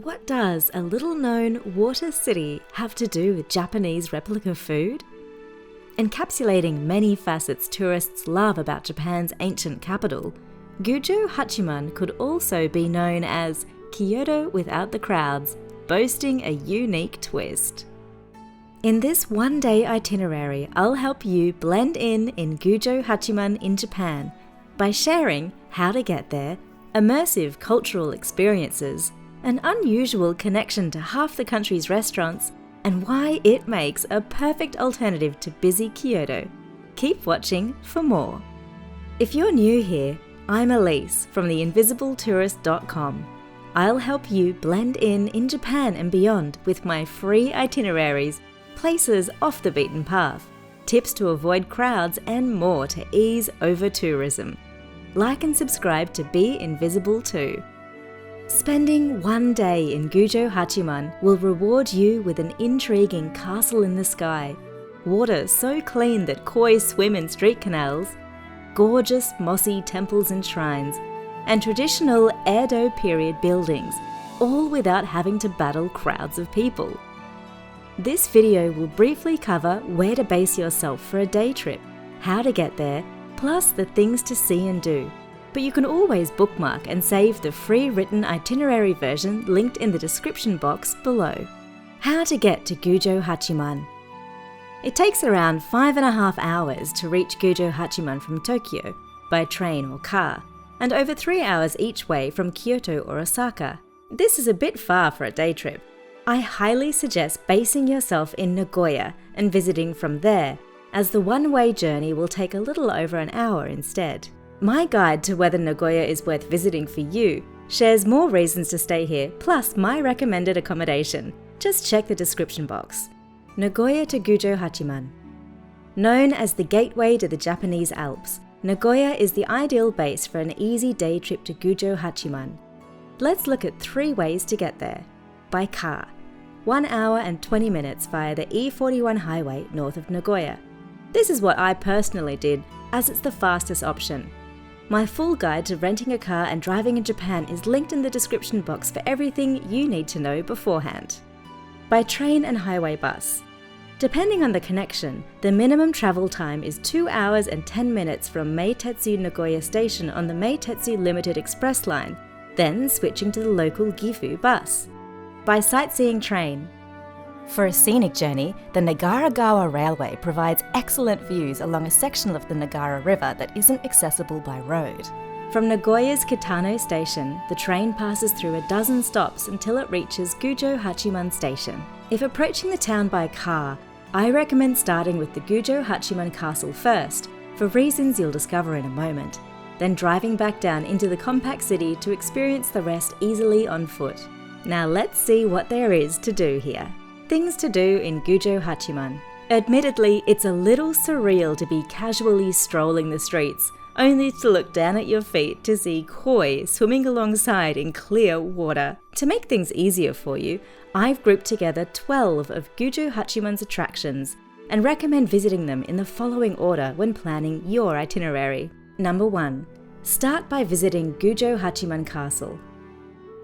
What does a little-known water city have to do with Japanese replica food? Encapsulating many facets tourists love about Japan's ancient capital, Gujo Hachiman could also be known as Kyoto without the crowds, boasting a unique twist. In this one-day itinerary, I'll help you blend in Gujo Hachiman in Japan by sharing how to get there, immersive cultural experiences, an unusual connection to half the country's restaurants, and why it makes a perfect alternative to busy Kyoto. Keep watching for more. If you're new here, I'm Elise from theinvisibleTourist.com. I'll help you blend in Japan and beyond with my free itineraries, places off the beaten path, tips to avoid crowds, and more to ease over tourism. Like and subscribe to Be Invisible too. Spending one day in Gujo Hachiman will reward you with an intriguing castle in the sky, water so clean that koi swim in street canals, gorgeous mossy temples and shrines, and traditional Edo period buildings, all without having to battle crowds of people. This video will briefly cover where to base yourself for a day trip, how to get there, plus the things to see and do. But you can always bookmark and save the free written itinerary version linked in the description box below. How to get to Gujo Hachiman. It takes around 5.5 hours to reach Gujo Hachiman from Tokyo by train or car, and over 3 hours each way from Kyoto or Osaka. This is a bit far for a day trip. I highly suggest basing yourself in Nagoya and visiting from there, as the one-way journey will take a little over an hour instead. My guide to whether Nagoya is worth visiting for you shares more reasons to stay here, plus my recommended accommodation. Just check the description box. Nagoya to Gujo Hachiman. Known as the gateway to the Japanese Alps, Nagoya is the ideal base for an easy day trip to Gujo Hachiman. Let's look at 3 ways to get there. By car, 1 hour and 20 minutes via the E41 highway north of Nagoya. This is what I personally did, as it's the fastest option. My full guide to renting a car and driving in Japan is linked in the description box for everything you need to know beforehand. By train and highway bus. Depending on the connection, the minimum travel time is 2 hours and 10 minutes from Meitetsu Nagoya Station on the Meitetsu Limited Express line, then switching to the local Gifu bus. By sightseeing train. For a scenic journey, the Nagara-gawa Railway provides excellent views along a section of the Nagara River that isn't accessible by road. From Nagoya's Kitano Station, the train passes through a dozen stops until it reaches Gujo Hachiman Station. If approaching the town by car, I recommend starting with the Gujo Hachiman Castle first, for reasons you'll discover in a moment, then driving back down into the compact city to experience the rest easily on foot. Now let's see what there is to do here. Things to do in Gujo Hachiman. Admittedly, it's a little surreal to be casually strolling the streets, only to look down at your feet to see koi swimming alongside in clear water. To make things easier for you, I've grouped together 12 of Gujo Hachiman's attractions and recommend visiting them in the following order when planning your itinerary. Number 1. Start by visiting Gujo Hachiman Castle.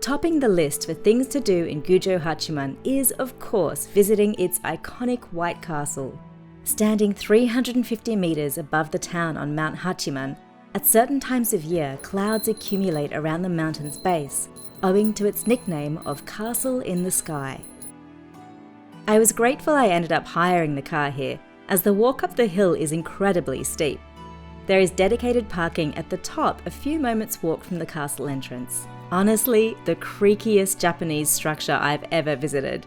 Topping the list for things to do in Gujo Hachiman is, of course, visiting its iconic White Castle. Standing 350 meters above the town on Mount Hachiman, at certain times of year, clouds accumulate around the mountain's base, owing to its nickname of Castle in the Sky. I was grateful I ended up hiring the car here, as the walk up the hill is incredibly steep. There is dedicated parking at the top a few moments' walk from the castle entrance. Honestly, the creakiest Japanese structure I've ever visited.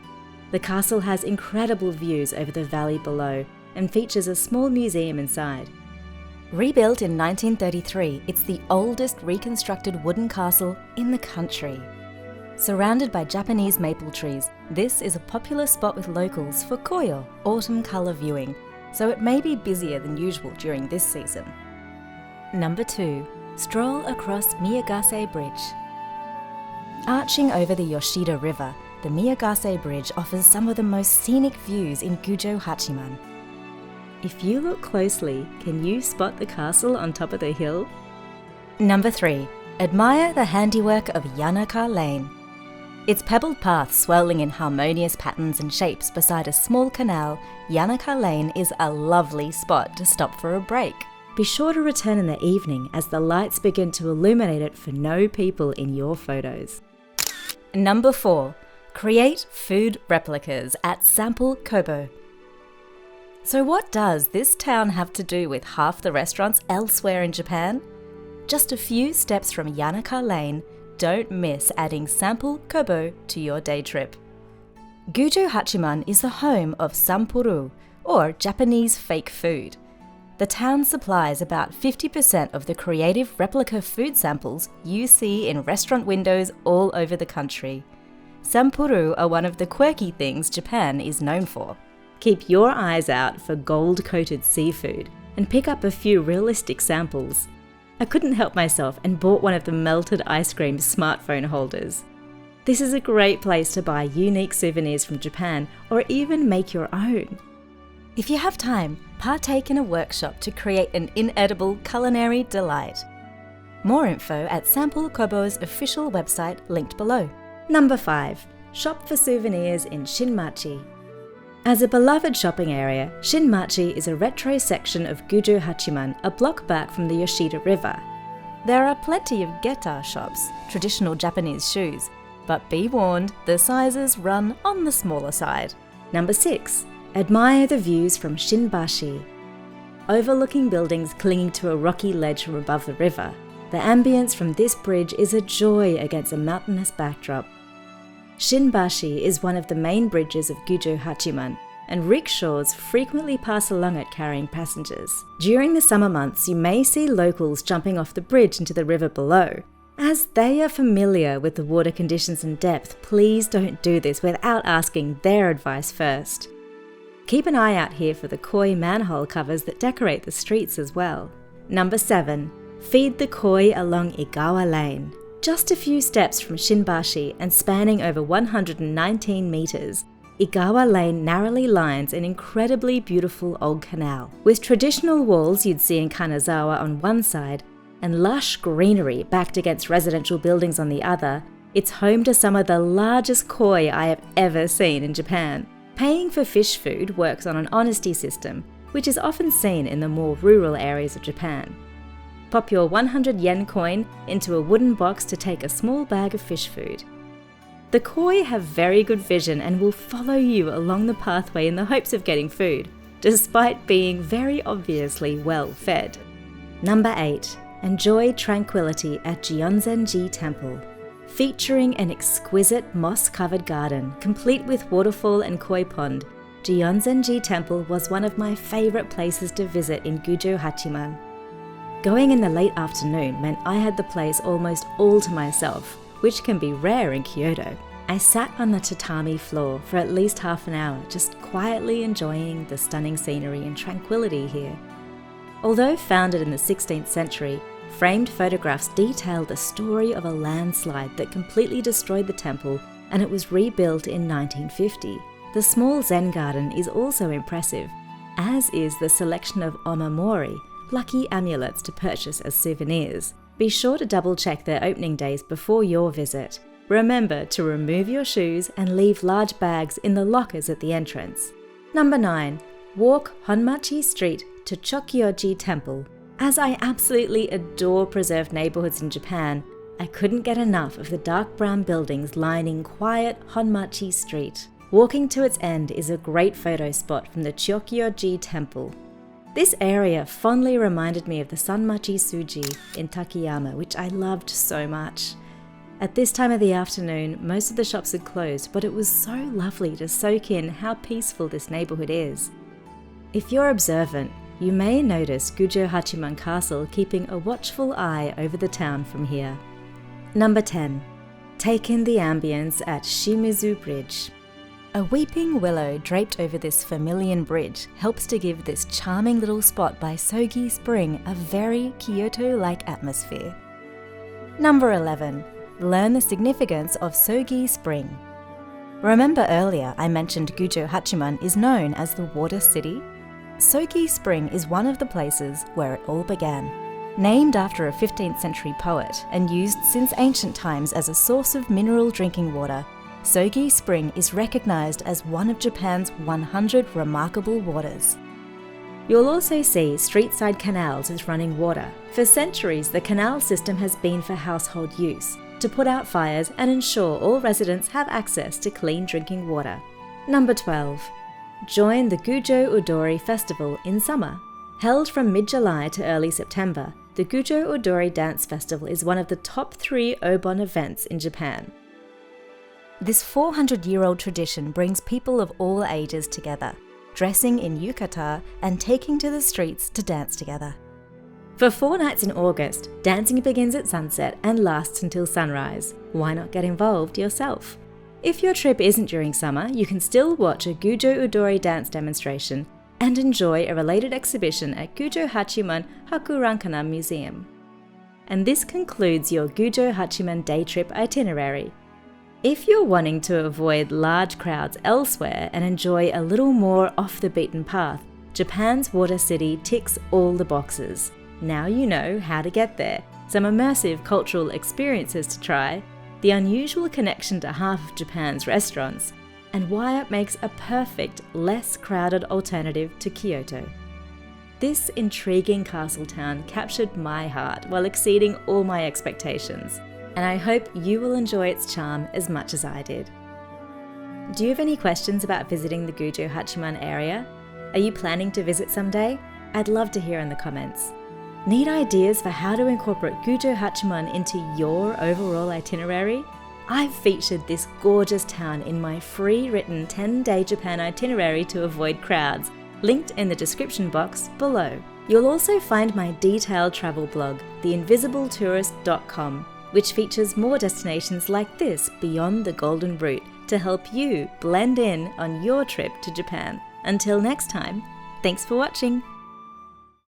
The castle has incredible views over the valley below and features a small museum inside. Rebuilt in 1933, it's the oldest reconstructed wooden castle in the country. Surrounded by Japanese maple trees, this is a popular spot with locals for koyo, autumn colour viewing, so it may be busier than usual during this season. Number 2. Stroll across Miyagase Bridge. Arching over the Yoshida River, the Miyagase Bridge offers some of the most scenic views in Gujo Hachiman. If you look closely, can you spot the castle on top of the hill? Number 3. Admire the handiwork of Yanaka Lane. Its pebbled path swirling in harmonious patterns and shapes beside a small canal, Yanaka Lane is a lovely spot to stop for a break. Be sure to return in the evening as the lights begin to illuminate it for no people in your photos. Number 4. Create food replicas at Sample Kobo. So what does this town have to do with half the restaurants elsewhere in Japan? Just a few steps from Yanaka Lane, don't miss adding Sample Kobo to your day trip. Gujo Hachiman is the home of sampuru, or Japanese fake food. The town supplies about 50% of the creative replica food samples you see in restaurant windows all over the country. Sampuru are one of the quirky things Japan is known for. Keep your eyes out for gold-coated seafood and pick up a few realistic samples. I couldn't help myself and bought one of the melted ice cream smartphone holders. This is a great place to buy unique souvenirs from Japan or even make your own. If you have time, partake in a workshop to create an inedible culinary delight. More info at Sample Kobo's official website linked below. Number 5. Shop for souvenirs in Shinmachi. As a beloved shopping area, Shinmachi is a retro section of Gujo Hachiman, a block back from the Yoshida River. There are plenty of geta shops, traditional Japanese shoes, but be warned, the sizes run on the smaller side. Number 6. Admire the views from Shinbashi. Overlooking buildings clinging to a rocky ledge from above the river, the ambience from this bridge is a joy against a mountainous backdrop. Shinbashi is one of the main bridges of Gujo Hachiman, and rickshaws frequently pass along it carrying passengers. During the summer months, you may see locals jumping off the bridge into the river below. As they are familiar with the water conditions and depth, please don't do this without asking their advice first. Keep an eye out here for the koi manhole covers that decorate the streets as well. Number 7. Feed the koi along Igawa Lane. Just a few steps from Shinbashi and spanning over 119 meters, Igawa Lane narrowly lines an incredibly beautiful old canal. With traditional walls you'd see in Kanazawa on one side and lush greenery backed against residential buildings on the other, it's home to some of the largest koi I have ever seen in Japan. Paying for fish food works on an honesty system, which is often seen in the more rural areas of Japan. Pop your 100 yen coin into a wooden box to take a small bag of fish food. The koi have very good vision and will follow you along the pathway in the hopes of getting food, despite being very obviously well fed. Number 8. Enjoy tranquility at Jionzen-ji Temple. Featuring an exquisite moss-covered garden, complete with waterfall and koi pond, Jionzen-ji Temple was one of my favorite places to visit in Gujo Hachiman. Going in the late afternoon meant I had the place almost all to myself, which can be rare in Kyoto. I sat on the tatami floor for at least half an hour, just quietly enjoying the stunning scenery and tranquility here. Although founded in the 16th century, framed photographs detail the story of a landslide that completely destroyed the temple, and it was rebuilt in 1950. The small Zen garden is also impressive, as is the selection of omamori, lucky amulets to purchase as souvenirs. Be sure to double check their opening days before your visit. Remember to remove your shoes and leave large bags in the lockers at the entrance. Number 9. Walk Honmachi Street to Chokyo-ji Temple. As I absolutely adore preserved neighborhoods in Japan, I couldn't get enough of the dark brown buildings lining quiet Honmachi Street. Walking to its end is a great photo spot from the Chokyo-ji Temple. This area fondly reminded me of the Sanmachi Suji in Takayama, which I loved so much. At this time of the afternoon, most of the shops had closed, but it was so lovely to soak in how peaceful this neighborhood is. If you're observant, you may notice Gujo Hachiman Castle keeping a watchful eye over the town from here. Number 10. Take in the ambience at Shimizu Bridge. A weeping willow draped over this familiar bridge helps to give this charming little spot by Sogi Spring a very Kyoto-like atmosphere. Number 11. Learn the significance of Sogi Spring. Remember earlier I mentioned Gujo Hachiman is known as the Water City? Sogi Spring is one of the places where it all began. Named after a 15th century poet and used since ancient times as a source of mineral drinking water, Sogi Spring is recognized as one of Japan's 100 remarkable waters. You'll also see street-side canals with running water. For centuries, the canal system has been for household use, to put out fires and ensure all residents have access to clean drinking water. Number 12. Join the Gujo Odori Festival in summer. Held from mid-July to early September, the Gujo Odori Dance Festival is one of the top 3 Obon events in Japan. This 400-year-old tradition brings people of all ages together, dressing in yukata and taking to the streets to dance together. For 4 nights in August, dancing begins at sunset and lasts until sunrise. Why not get involved yourself? If your trip isn't during summer, you can still watch a Gujo Odori dance demonstration and enjoy a related exhibition at Gujo Hachiman Hakurankana Museum. And this concludes your Gujo Hachiman day trip itinerary. If you're wanting to avoid large crowds elsewhere and enjoy a little more off the beaten path, Japan's water city ticks all the boxes. Now you know how to get there, some immersive cultural experiences to try, the unusual connection to half of Japan's restaurants, and why it makes a perfect, less crowded alternative to Kyoto. This intriguing castle town captured my heart while exceeding all my expectations, and I hope you will enjoy its charm as much as I did. Do you have any questions about visiting the Gujo Hachiman area? Are you planning to visit someday? I'd love to hear in the comments. Need ideas for how to incorporate Gujo Hachiman into your overall itinerary? I've featured this gorgeous town in my free written 10-day Japan itinerary to avoid crowds, linked in the description box below. You'll also find my detailed travel blog, theinvisibleTourist.com, which features more destinations like this beyond the Golden Route to help you blend in on your trip to Japan. Until next time, thanks for watching.